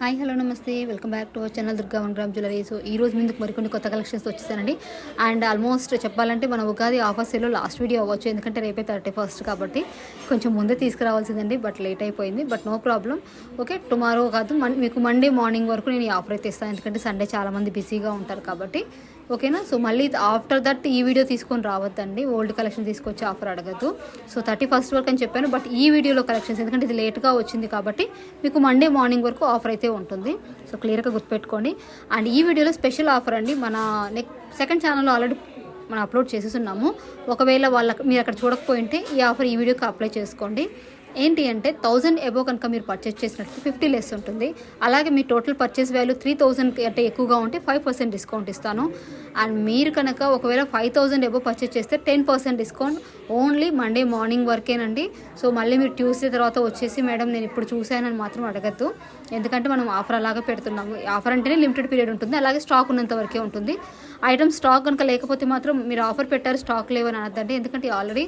Hi hello నమస్తే welcome back to our channel Durga one gram jewellery. So ఈ రోజు ముందుకు మరికొన్ని కొత్త కలెక్షన్స్ వచ్చేసానండి. అండ్ ఆల్మోస్ట్ చెప్పాలంటే మన ఉగాది ఆఫర్ సేల్లో లాస్ట్ వీడియో అవ్వచ్చు, ఎందుకంటే రేపే 31st కాబట్టి కొంచెం ముందే తీసుకురావాల్సిందండి. బట్ లేట్ అయిపోయింది. But no problem. Okay, tomorrow కాదు మీకు మండే మార్నింగ్ వరకు నేను ఈ ఆఫర్ అయితే ఇస్తాను, ఎందుకంటే సండే చాలామంది బిజీగా ఉంటారు కాబట్టి. ఓకేనా. సో మళ్ళీ ఆఫ్టర్ దట్ ఈ వీడియో తీసుకొని రావద్దండి, ఓల్డ్ కలెక్షన్ తీసుకొచ్చి ఆఫర్ అడగద్దు. సో 31st వరకు అని చెప్పాను, బట్ ఈ వీడియోలో కలెక్షన్స్ ఎందుకంటే ఇది లేట్గా వచ్చింది కాబట్టి మీకు మండే మార్నింగ్ వరకు ఆఫర్ అయితే ఉంటుంది. సో క్లియర్గా గుర్తుపెట్టుకోండి. అండ్ ఈ వీడియోలో స్పెషల్ ఆఫర్ అండి, మన సెకండ్ ఛానల్లో ఆల్రెడీ మనం అప్లోడ్ చేసేస్తున్నాము. ఒకవేళ మీరు అక్కడ చూడకపోయింటే ఈ ఆఫర్ ఈ వీడియోకి అప్లై చేసుకోండి. ఏంటి అంటే 1000 ఎబో కనుక మీరు పర్చేస్ చేసినట్టు 50 లెస్ ఉంటుంది. అలాగే మీ టోటల్ పర్చేస్ వాల్యూ 3000 అంటే ఎక్కువగా ఉంటే 5% డిస్కౌంట్ ఇస్తాను. అండ్ మీరు కనుక ఒకవేళ 5000 ఎబో పర్చేస్ చేస్తే 10% డిస్కౌంట్ ఓన్లీ మండే మార్నింగ్ వరకేనండి. సో మళ్ళీ మీరు ట్యూస్డే తర్వాత వచ్చేసి మేడం నేను ఇప్పుడు చూశానని మాత్రం అడగద్దు, ఎందుకంటే మనం ఆఫర్ అలాగే పెడుతున్నాము. ఆఫర్ అంటేనే లిమిటెడ్ పీరియడ్ ఉంటుంది, అలాగే స్టాక్ ఉన్నంత వరకే ఉంటుంది. ఐటమ్ స్టాక్ కనుక లేకపోతే మాత్రం మీరు ఆఫర్ పెట్టారు స్టాక్ లేవని అనద్దండి, ఎందుకంటే ఆల్రెడీ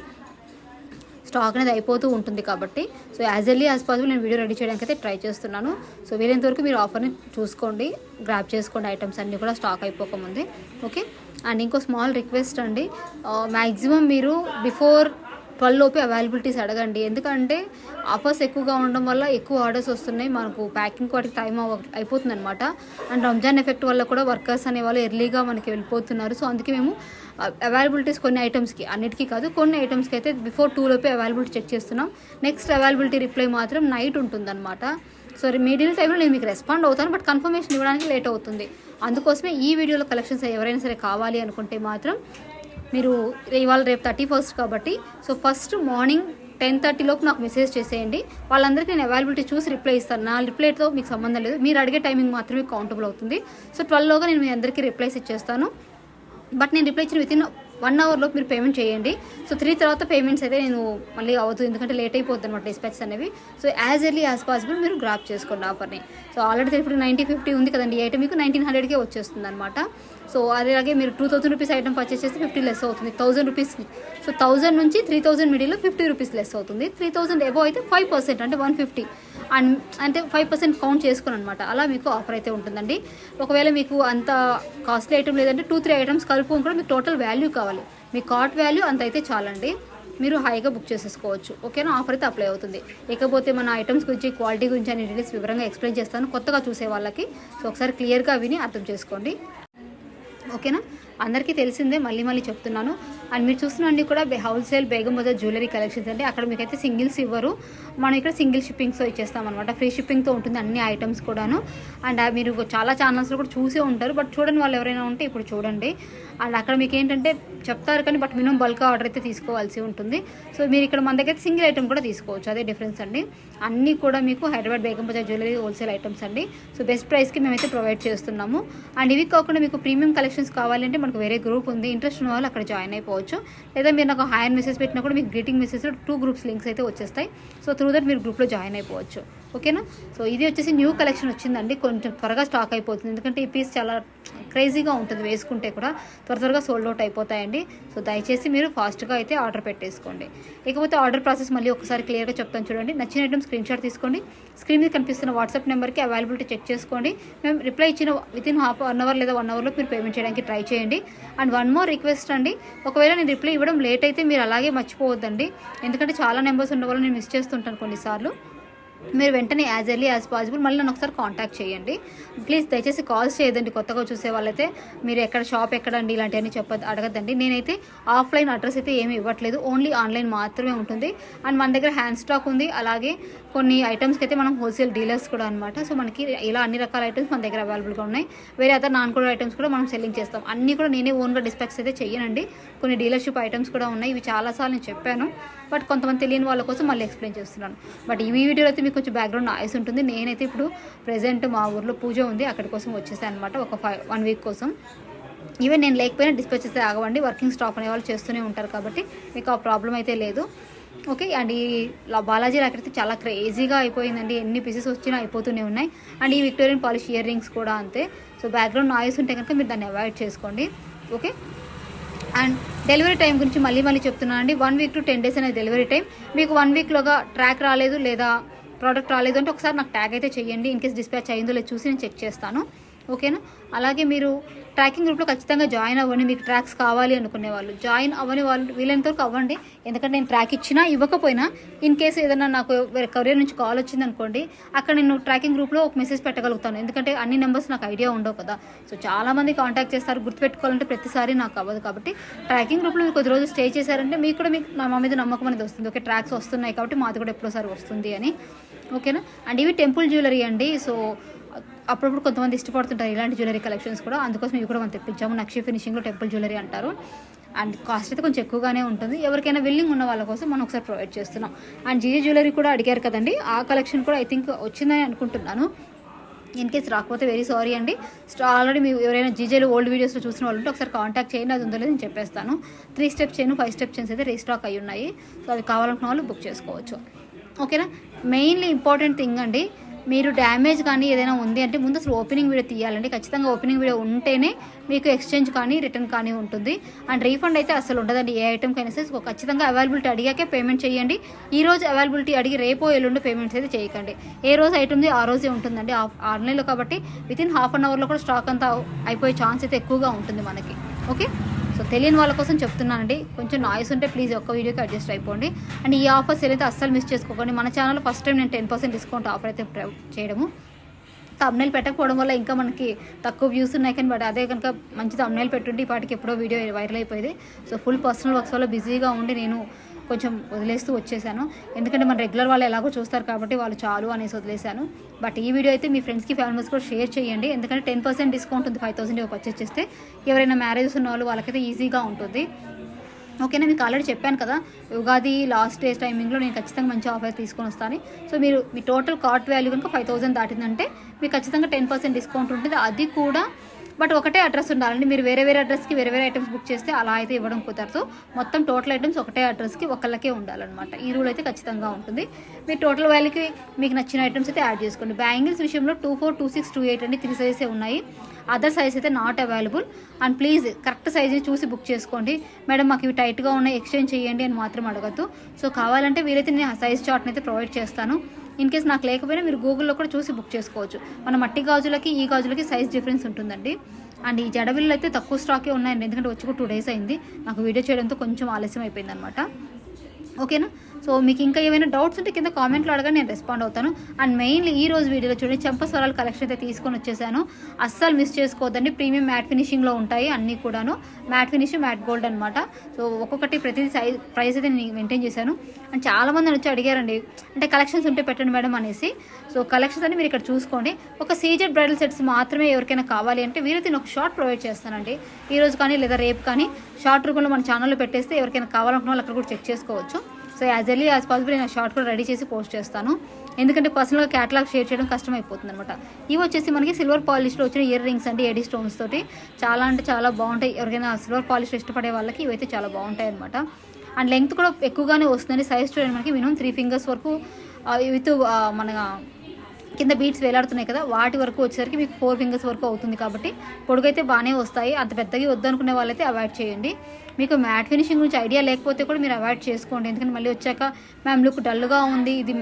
స్టాక్ అనేది అయిపోతూ ఉంటుంది కాబట్టి. So as early as possible నేను వీడియో రెడీ చేయడానికి అయితే ట్రై చేస్తున్నాను. సో వీలైనంతవరకు మీరు ఆఫర్ని చూసుకోండి, గ్రాప్ చేసుకోండి ఐటమ్స్ అన్నీ కూడా స్టాక్ అయిపోకముందే. ఓకే. అండ్ ఇంకో స్మాల్ రిక్వెస్ట్ అండి, మ్యాక్సిమం మీరు బిఫోర్ 12 లోపే అవైలబిలిటీస్ అడగండి, ఎందుకంటే ఆఫర్స్ ఎక్కువగా ఉండడం వల్ల ఎక్కువ ఆర్డర్స్ వస్తున్నాయి, మనకు ప్యాకింగ్ వాటికి టైం అయిపోతుంది అనమాట. అండ్ రంజాన్ ఎఫెక్ట్ వల్ల కూడా వర్కర్స్ అనేవాళ్ళు ఎర్లీగా మనకి వెళ్ళిపోతున్నారు. సో అందుకే మేము అవైలబిలిటీస్ కొన్ని ఐటమ్స్కి, అన్నిటికీ కాదు కొన్ని ఐటమ్స్కి అయితే బిఫోర్ 2 లోపే అవైలబిలిటీ చెక్ చేస్తున్నాం. నెక్స్ట్ అవైలబిలిటీ రిప్లై మాత్రం నైట్ ఉంటుందన్నమాట. సో మిడిల్ టైంలో నేను మీకు రెస్పాండ్ అవుతాను, బట్ కన్ఫర్మేషన్ ఇవ్వడానికి లేట్ అవుతుంది. అందుకోసమే ఈ వీడియోలో కలెక్షన్స్ ఎవరైనా సరే కావాలి అనుకుంటే మాత్రం మీరు ఇవాళ రేపు 31st కాబట్టి సో ఫస్ట్ మార్నింగ్ 10:30 లోపు నాకు మెసేజ్ చేసేయండి. వాళ్ళందరికీ నేను అవైలబిలిటీ చూసి రిప్లై ఇస్తాను. నా రిప్లైతో మీకు సంబంధం లేదు, మీరు అడిగే టైమింగ్ మాత్రమే కౌంటబుల్ అవుతుంది. సో 12 లోగా నేను మీ అందరికీ రిప్లైస్ ఇచ్చేస్తాను. బట్ నేను రిప్లై ఇచ్చిన వితిన్ 1 అవర్లో మీరు పేమెంట్ చేయండి. సో 3 తర్వాత పేమెంట్స్ అయితే నేను మళ్ళీ అవుతుంది, ఎందుకంటే లేట్ అయిపోతుంది అనమాట డిస్పాచ్ అనేవి. So as early as possible మీరు గ్రాప్ చేసుకోండి ఆఫర్ని. సో ఆల్రెడీ ఇప్పుడు 90-50 ఉంది కదండి, ఈ ఐటమ్ మీకు 1900కే వచ్చేస్తుంది అనమాట. సో అలాగే మీరు 2000 రూపీస్ ఐటమ్ పర్చేస్ చేస్తే 50 లెస్ అవుతుంది 1000 రూపీస్కి. సో 1000 నుంచి 3000 మిడిల్లో 50 రూపీస్ లెస్ అవుతుంది. 3000 ఎబో అయితే 5% అంటే 150 అండ్ అంటే 5% కౌంట్ చేసుకుని అనమాట. అలా మీకు ఆఫర్ అయితే ఉంటుందండి. ఒకవేళ మీకు అంత కాస్ట్లీ ఐటమ్ లేదంటే 2-3 ఐటమ్స్ కలుపుకొని కూడా మీకు టోటల్ వాల్యూ కావాలి, మీ కార్ట్ వాల్యూ అంత అయితే చాలండి, మీరు హైగా బుక్ చేసేసుకోవచ్చు. ఓకేనా. ఆఫర్ అయితే అప్లై అవుతుంది. ఇకపోతే మన ఐటమ్స్ గురించి, క్వాలిటీ గురించి అనే డీటెయిల్స్ వివరంగా ఎక్స్ప్లెయిన్ చేస్తాను కొత్తగా చూసే వాళ్ళకి. సో ఒకసారి క్లియర్గా విని అర్థం చేసుకోండి. ఓకేనా. అందరికీ తెలిసిందే, మళ్ళీ మళ్ళీ చెప్తున్నాను. అండ్ మీరు చూస్తున్నవన్నీ కూడా wholesale Begum Bazar jewellery collections అండి. అక్కడ మీకైతే సింగిల్స్ ఇవ్వరు, మనం ఇక్కడ సింగిల్ షిప్పింగ్తో ఇచ్చేస్తాం అనమాట. ఫ్రీ షిప్పింగ్తో ఉంటుంది అన్ని ఐటమ్స్ కూడాను. అండ్ మీరు చాలా ఛానల్స్లో కూడా చూసే ఉంటారు, బట్ చూడని వాళ్ళు ఎవరైనా ఉంటే ఇప్పుడు చూడండి. అండ్ అక్కడ మీకు ఏంటంటే చెప్తారు కానీ బట్ మినిమం బల్క్ ఆర్డర్ అయితే తీసుకోవాల్సి ఉంటుంది. సో మీరు ఇక్కడ మన దగ్గర సింగిల్ ఐటమ్ కూడా తీసుకోవచ్చు, అదే డిఫరెన్స్ అండి. అన్నీ కూడా మీకు Hyderabad Begum Bazar jewellery wholesale items అండి. సో బెస్ట్ ప్రైస్కి మేమైతే ప్రొవైడ్ చేస్తున్నాము. అండ్ ఇవి కాకుండా మీకు ప్రీమియం కలెక్షన్స్ కావాలంటే మనకు వేరే గ్రూప్ ఉంది, ఇంట్రెస్ట్ ఉన్న వాళ్ళు అక్కడ జాయిన్ అయిపోవచ్చు. లేదా మీరు నాకు హాయ్ మెసేజ్ పెట్టినా కూడా మీకు గ్రీటింగ్ మెసేజ్లో 2 గ్రూప్స్ లింక్స్ అయితే వచ్చేస్తాయి. సో త్రూ దట్ మీరు గ్రూప్లో జాయిన్ అయిపోవచ్చు. ఓకేనా. సో ఇది వచ్చేసి న్యూ కలెక్షన్ వచ్చిందండి, కొంచెం త్వరగా స్టాక్ అయిపోతుంది, ఎందుకంటే ఈ పీస్ చాలా క్రేజీగా ఉంటుంది, వేసుకుంటే కూడా త్వరగా సోల్డ్ అవుట్ అయిపోతాయండి. సో దయచేసి మీరు ఫాస్ట్గా అయితే ఆర్డర్ పెట్టేసుకోండి. ఇకపోతే ఆర్డర్ ప్రాసెస్ మళ్ళీ ఒకసారి క్లియర్గా చెప్తాను చూడండి. నచ్చిన ఐటమ్ స్క్రీన్ షాట్ తీసుకోండి, స్క్రీన్ మీద కనిపిస్తున్న వాట్సాప్ నెంబర్కి అవైలబిలిటీ చెక్ చేసుకోండి. మేము రిప్లై ఇచ్చిన వితిన్ 1 అవర్ లేదా 1 అవర్లో మీరు పేమెంట్ చేయడానికి ట్రై చేయండి. అండ్ వన్ మోర్ రిక్వెస్ట్ అండి, ఒకవేళ నేను రిప్లై ఇవ్వడం లేట్ అయితే మీరు అలాగే మర్చిపోవద్దండి, ఎందుకంటే చాలా నెంబర్స్ ఉన్న వాళ్ళు నేను మిస్ చేస్తుంటాను కొన్నిసార్లు. మీరు వెంటనే యాజ్ ఎర్లీ యాజ్ పాసిబుల్ మళ్ళీ నన్ను ఒకసారి కాంటాక్ట్ చేయండి. ప్లీజ్ దయచేసి కాల్స్ చేయదండి, కొత్తగా చూసే వాళ్ళైతే మీరు ఎక్కడ షాప్ ఎక్కడండి ఇలాంటివన్నీ అడగద్దండి. నేనైతే ఆఫ్లైన్ అడ్రస్ అయితే ఏమీ ఇవ్వట్లేదు, ఓన్లీ ఆన్లైన్ మాత్రమే ఉంటుంది. అండ్ మన దగ్గర హ్యాండ్ స్టాక్ ఉంది, అలాగే కొన్ని ఐటమ్స్కి అయితే మనం హోల్సేల్ డీలర్స్ కూడా అనమాట. సో మనకి ఇలా అన్ని రకాల ఐటమ్స్ మన దగ్గర అవైలబుల్గా ఉన్నాయి. వేరే అదర్ నాన్ కోడ్ ఐటమ్స్ కూడా మనం సెల్లింగ్ చేస్తాం. అన్నీ కూడా నేనే ఓన్గా డిస్పాచ్ అయితే చేయనండి, కొన్ని డీలర్షిప్ ఐటమ్స్ కూడా ఉన్నాయి. ఇవి చాలాసార్లు నేను చెప్పాను, బట్ కొంతమంది తెలియని వాళ్ళ కోసం మళ్ళీ ఎక్స్ప్లెయిన్ చేస్తున్నాను. బట్ ఈ వీడియోలో అయితే మీకు కొంచెం బ్యాక్గ్రౌండ్ నాయిస్ ఉంటుంది. నేనైతే ఇప్పుడు ప్రెజెంట్ మా ఊర్లో పూజ ఉంది, అక్కడి కోసం వచ్చేసాను అనమాట, ఒక 1 వీక్ కోసం. ఈవెన్ నేను లేకపోయినా డిస్పాచ్ చేస్తే ఆగవండి, వర్కింగ్ స్టాఫ్ అనే వాళ్ళు చేస్తూనే ఉంటారు కాబట్టి మీకు ఆ ప్రాబ్లం అయితే లేదు. ఓకే. అండ్ ఈ బాలాజీ అక్కడైతే చాలా క్రేజీగా అయిపోయిందండి, ఎన్ని పీసెస్ వచ్చినా అయిపోతూనే ఉన్నాయి. అండ్ ఈ విక్టోరియన్ పాలిష్ ఇయర్ రింగ్స్ కూడా అంతే. సో బ్యాక్గ్రౌండ్ నాయిస్ ఉంటే కనుక మీరు దాన్ని అవాయిడ్ చేసుకోండి. ఓకే. అండ్ డెలివరీ టైం గురించి మళ్ళీ చెప్తున్నాను అండి. 1 వీక్ to 10 days అనేది డెలివరీ టైం. మీకు 1 వీక్లోగా ట్రాక్ రాలేదు లేదా ప్రోడక్ట్ రాలేదు అంటే ఒకసారి నాకు ట్యాగ్ అయితే చేయండి. ఇన్ కేస్ డిస్పాచ్ అయిందో లేదు చూసి నేను చెక్ చేస్తాను. ఓకేనా. అలాగే మీరు ట్రాకింగ్ గ్రూప్లో ఖచ్చితంగా జాయిన్ అవ్వండి. మీకు ట్రాక్స్ కావాలి అనుకునే వాళ్ళు, జాయిన్ అవ్వని వాళ్ళు వీలైనంత వరకు అవ్వండి. ఎందుకంటే నేను ట్రాక్ ఇచ్చినా ఇవ్వకపోయినా ఇన్ కేసు ఏదైనా నాకు కొరియర్ నుంచి కాల్ వచ్చింది అనుకోండి, అక్కడ నేను ట్రాకింగ్ గ్రూప్లో ఒక మెసేజ్ పెట్టగలుగుతాను. ఎందుకంటే అన్ని నెంబర్స్ నాకు ఐడియా ఉండవు కదా. సో చాలామంది కాంటాక్ట్ చేస్తారు, గుర్తుపెట్టుకోవాలంటే ప్రతిసారి నాకు అవ్వదు. కాబట్టి ట్రాకింగ్ గ్రూప్లో మీరు కొద్ది రోజులు స్టే చేశారంటే మీకు కూడా మీకు మా మీద నమ్మకం అనేది వస్తుంది. ఓకే, ట్రాక్స్ వస్తున్నాయి కాబట్టి మాది కూడా ఎప్పుడోసారి వస్తుంది అని. ఓకేనా. అండ్ ఇవి టెంపుల్ జ్యువెలరీ అండి. సో అప్పుడప్పుడు కొంతమంది ఇష్టపడుతుంటారు ఇలాంటి జ్యువెలరీ కలెక్షన్స్ కూడా, అందుకోసం ఇవి కూడా మనం తెప్పించాము. నక్షి ఫినిషింగ్లో టెంపుల్ జ్యువెలరీ అంటారు. అండ్ కాస్ట్ అయితే కొంచెం ఎక్కువగానే ఉంటుంది. ఎవరికైనా విల్లింగ్ ఉన్న వాళ్ళ కోసం మనం ఒకసారి ప్రొవైడ్ చేస్తున్నాం. అండ్ జీజీ జ్యువెలరీ కూడా అడిగారు కదండి, ఆ కలెక్షన్ కూడా ఐ థింక్ వచ్చిందని అనుకుంటున్నాను. ఇన్ కేస్ రాకపోతే వెరీ సారీ అండి. ఆల్రెడీ మీరు ఎవరైనా జీజేలో ఓల్డ్ వీడియోస్లో చూసిన వాళ్ళు ఉంటే ఒకసారి కాంటాక్ట్ చేయండి, అది ఉందో లేదు నేను చెప్పేస్తాను. 3 స్టెప్ చైన్ 5 స్టెప్ చైన్స్ అయితే రీస్టాక్ అయ్యి ఉన్నాయి. సో అది కావాలనుకున్న వాళ్ళు బుక్ చేసుకోవచ్చు. ఓకేనా. మెయిన్లీ ఇంపార్టెంట్ థింగ్ అండి, మీరు డ్యామేజ్ కానీ ఏదైనా ఉంది అంటే ముందు అసలు ఓపెనింగ్ వీడియో తీయాలండి. ఖచ్చితంగా ఓపెనింగ్ వీడియో ఉంటేనే మీకు ఎక్స్చేంజ్ కానీ రిటర్న్ కానీ ఉంటుంది. అండ్ రీఫండ్ అయితే అసలు ఉండదండి ఏ ఐటమ్కైనా సరే. ఖచ్చితంగా అవైలబిలిటీ అడిగాకే పేమెంట్ చేయండి. ఈ రోజు అవైలబిలిటీ అడిగి రేపో ఎల్లుండి పేమెంట్స్ అయితే చేయకండి. ఏ రోజు ఐటమ్ది ఆ రోజే ఉంటుందండి ఆన్లైన్లో. కాబట్టి వితిన్ హాఫ్ అన్ అవర్లో కూడా స్టాక్ అంతా అయిపోయే ఛాన్స్ అయితే ఎక్కువగా ఉంటుంది మనకి. ఓకే. సో తెలియని వాళ్ళ కోసం చెప్తున్నానండి. కొంచెం నాయిస్ ఉంటే ప్లీజ్ ఒక్క వీడియోకి అడ్జస్ట్ అయిపోండి. అండ్ ఈ ఆఫర్స్ ఏదైతే అస్సలు మిస్ చేసుకోకండి. మన ఛానల్లో ఫస్ట్ టైం నేను 10% డిస్కౌంట్ ఆఫర్ అయితే చేయడము. థంబ్నెయిల్ పెట్టకపోవడం వల్ల ఇంకా మనకి తక్కువ వ్యూస్ ఉన్నాయి, కానీ బట్ అదే కనుక మంచి థంబ్నెయిల్ పెట్టుంటే ఇప్పటికి ఎప్పుడో వీడియో వైరల్ అయిపోయింది. సో ఫుల్ పర్సనల్ వర్క్స్ వల్ల బిజీగా ఉండి నేను కొంచెం వదిలేస్తూ వచ్చేసాను. ఎందుకంటే మన రెగ్యులర్ వాళ్ళు ఎలాగో చూస్తారు కాబట్టి వాళ్ళు చాలు అనేసి వదిలేశాను. బట్ ఈ వీడియో అయితే మీ ఫ్రెండ్స్కి ఫ్యామిలీస్ కూడా షేర్ చేయండి. ఎందుకంటే 10% డిస్కౌంట్ ఉంది 5000 పర్చేస్ చేస్తే. ఎవరైనా మ్యారేజెస్ ఉన్న వాళ్ళు వాళ్ళకైతే ఈజీగా ఉంటుంది. ఓకేనా. మీకు ఆల్రెడీ చెప్పాను కదా, ఉగాది లాస్ట్ డేస్ టైమింగ్లో నేను ఖచ్చితంగా మంచి ఆఫర్ తీసుకొని వస్తాను. సో మీరు మీ టోటల్ కార్ట్ వాల్యూ కనుక 5000 దాటిందంటే మీకు ఖచ్చితంగా 10% డిస్కౌంట్ ఉంటుంది. అది కూడా బట్ ఒకటే అడ్రస్ ఉండాలండి. మీరు వేరే వేరే అడ్రస్కి వేరే వేరే ఐటమ్స్ బుక్ చేస్తే అలా అయితే ఇవ్వడం కుదరదు. మొత్తం టోటల్ ఐటమ్స్ ఒకటే అడ్రస్కి ఒకళ్ళకే ఉండాలన్నమాట. ఈ రూల్ అయితే ఖచ్చితంగా ఉంటుంది. మీ టోటల్ వాల్యూకి మీకు నచ్చిన ఐటమ్స్ అయితే యాడ్ చేసుకోండి. బ్యాంగిల్స్ విషయంలో 24, 26, 28 అండి 3 సైజెసే ఉన్నాయి. అదర్ సైజ్ అయితే not available. And please correct సైజ్ని చూసి బుక్ చేసుకోండి. మేడం మాకు ఇవి టైట్గా ఉన్నాయి ఎక్స్చేంజ్ చేయండి అని మాత్రం అడగద్దు. సో కావాలంటే వీలైతే నేను సైజ్ చార్ట్ని అయితే ప్రొవైడ్ చేస్తాను. ఇన్ కేస్ నాకు లేకపోయినా మీరు గూగుల్లో కూడా చూసి బుక్ చేసుకోవచ్చు. మన మట్టి గాజులకి ఈ గాజులకి సైజ్ డిఫరెన్స్ ఉంటుందండి. అండ్ ఈ జడవిల్లు అయితే తక్కువ స్టాకే ఉన్నాయండి, ఎందుకంటే వచ్చి కూడా 2 days అయింది. నాకు వీడియో చేయడంతో కొంచెం ఆలస్యం అయిపోయింది అనమాట. ఓకేనా. సో మీకు ఇంకా ఏమైనా డౌట్స్ ఉంటే కింద కామెంట్లో అడగండి, నేను రెస్పాండ్ అవుతాను. అండ్ మెయిన్లీ ఈ రోజు వీడియోలో చూడండి చెంపస్వరాల కలెక్షన్ అయితే తీసుకొని వచ్చేసాను. అస్సలు మిస్ చేసుకోవద్దండి. ప్రీమియం మ్యాట్ ఫినిషింగ్లో ఉంటాయి అన్నీ కూడాను. మ్యాట్ ఫినిష్, మ్యాట్ గోల్డ్ అనమాట. సో ఒక్కొక్కటి ప్రతిదీ ప్రైస్ అయితే నేను మెయింటైన్ చేశాను. అండ్ చాలామంది వచ్చి అడిగారండి, అంటే కలెక్షన్స్ ఉంటే పెట్టండి మేడం అనేసి. సో కలెక్షన్స్ అని మీరు ఇక్కడ చూసుకోండి. ఒక సీజెడ్ బ్రైడల్ సెట్స్ మాత్రమే ఎవరికైనా కావాలి అంటే వీరైతే నేను ఒక షార్ట్ ప్రొవైడ్ చేస్తానండి. ఈ రోజు కానీ లేదా రేపు కానీ షార్ట్ రూపంలో మన ఛానల్లో పెట్టేస్తే ఎవరికైనా కావాలనుకున్న వాళ్ళు అక్కడ కూడా చెక్ చేసుకోవచ్చు. So as early as possible నేను షార్ట్ కూడా రెడీ చేసి పోస్ట్ చేస్తాను. ఎందుకంటే పర్సనల్గా క్యాటలాగ్ షేర్ చేయడం కష్టం అయిపోతుంది అనమాట. ఇవి వచ్చేసి మనకి సిల్వర్ పాలిష్లో వచ్చిన ఇయర్ రింగ్స్ అండి, ఎడీ స్టోన్స్ తోటి. చాలా అంటే చాలా బాగుంటాయి. ఎవరికైనా సిల్వర్ పాలిష్ ఇష్టపడే వాళ్ళకి ఇవైతే చాలా బాగుంటాయి అనమాట. అండ్ లెంగ్త్ కూడా ఎక్కువగానే వస్తుందండి. సైజ్ చూడండి మనకి మినిమం 3 fingers వరకు విత్ మన కింద బీట్స్ వేలాడుతున్నాయి కదా, వాటి వరకు వచ్చేసరికి మీకు 4 fingers వరకు అవుతుంది. కాబట్టి పొడుగైతే బాగానే వస్తాయి. అంత పెద్దగా వద్దనుకునే వాళ్ళైతే అవాయిడ్ చేయండి. మీకు మ్యాట్ ఫినిషింగ్ గురించి ఐడియా లేకపోతే కూడా మీరు అవాయిడ్ చేసుకోండి. ఎందుకంటే మళ్ళీ వచ్చాక మ్యామ్ లుక్ డల్గా ఉంది, ఇది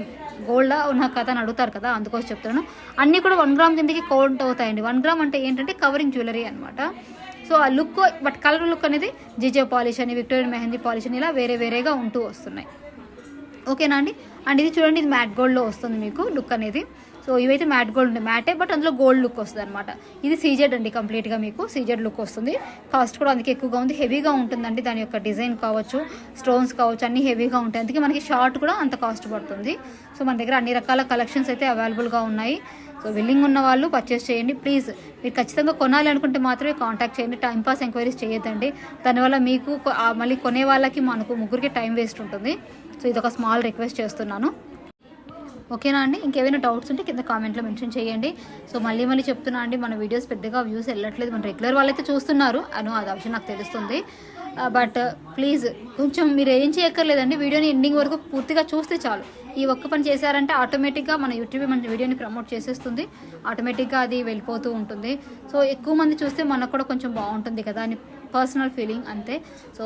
గోల్డా నాకు కదా అని అడుగుతారు కదా, అందుకోసం చెప్తాను. అన్నీ కూడా 1 gram కిందకి కౌంట్ అవుతాయండి. 1 gram అంటే ఏంటంటే కవరింగ్ జ్యువెలరీ అనమాట. సో ఆ లుక్ బట్ కలర్ లుక్ అనేది జీజే పాలిష్ అని, విక్టోరియన్ మెహందీ పాలిష్ అని ఇలా వేరే వేరేగా ఉంటూ వస్తున్నాయి. ఓకేనా అండి. అండ్ ఇది చూడండి, ఇది మ్యాట్ గోల్డ్లో వస్తుంది మీకు లుక్ అనేది. సో ఇవైతే మ్యాట్ గోల్డ్ ఉంటాయి, మ్యాటే బట్ అందులో గోల్డ్ లుక్ వస్తుంది అనమాట. ఇది సీజెడ్ అండి, కంప్లీట్గా మీకు సీజెడ్ లుక్ వస్తుంది. కాస్ట్ కూడా అందుకే ఎక్కువగా ఉంది, హెవీగా ఉంటుందండి. దాని యొక్క డిజైన్ కావచ్చు, స్టోన్స్ కావచ్చు, అన్నీ హెవీగా ఉంటాయి. అందుకే మనకి షార్ట్ కూడా అంత కాస్ట్ పడుతుంది. సో మన దగ్గర అన్ని రకాల కలెక్షన్స్ అయితే అవైలబుల్గా ఉన్నాయి. సో విల్లింగ్ ఉన్న వాళ్ళు పర్చేస్ చేయండి. ప్లీజ్ మీరు ఖచ్చితంగా కొనాలి అనుకుంటే మాత్రమే కాంటాక్ట్ చేయండి. టైంపాస్ ఎంక్వైరీస్ చేయొద్దండి. దానివల్ల మీకు మళ్ళీ కొనే వాళ్ళకి మనకు ముగ్గురికి టైం వేస్ట్ ఉంటుంది. సో ఇది ఒక స్మాల్ రిక్వెస్ట్ చేస్తున్నాను. ఓకేనా అండి. ఇంకేమైనా డౌట్స్ ఉంటే కింద కామెంట్లో మెన్షన్ చేయండి. సో మళ్ళీ చెప్తున్నా అండి, మన వీడియోస్ పెద్దగా వ్యూస్ వెళ్ళట్లేదు. మన రెగ్యులర్ వాళ్ళైతే చూస్తున్నారు అది విషయం నాకు తెలుస్తుంది. బట్ ప్లీజ్ కొంచెం మీరు ఏం చేయక్కర్లేదండి, వీడియోని ఎండింగ్ వరకు పూర్తిగా చూస్తే చాలు. ఈ ఒక్క పని చేశారంటే ఆటోమేటిక్గా మన యూట్యూబ్ మన వీడియోని ప్రమోట్ చేసేస్తుంది. ఆటోమేటిక్గా అది వెళ్ళిపోతూ ఉంటుంది. సో ఎక్కువ మంది చూస్తే మనకు కూడా కొంచెం బాగుంటుంది కదా అని పర్సనల్ ఫీలింగ్ అంతే. సో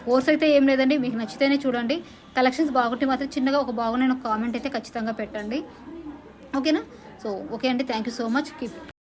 ఫోర్స్ అయితే ఏం లేదండి, మీకు నచ్చితేనే చూడండి. కలెక్షన్స్ బాగుంటే మాత్రం చిన్నగా ఒక బాగున్న కామెంట్ అయితే ఖచ్చితంగా పెట్టండి, ఓకేనా? సో ఓకే అండి, thank you so much. Keep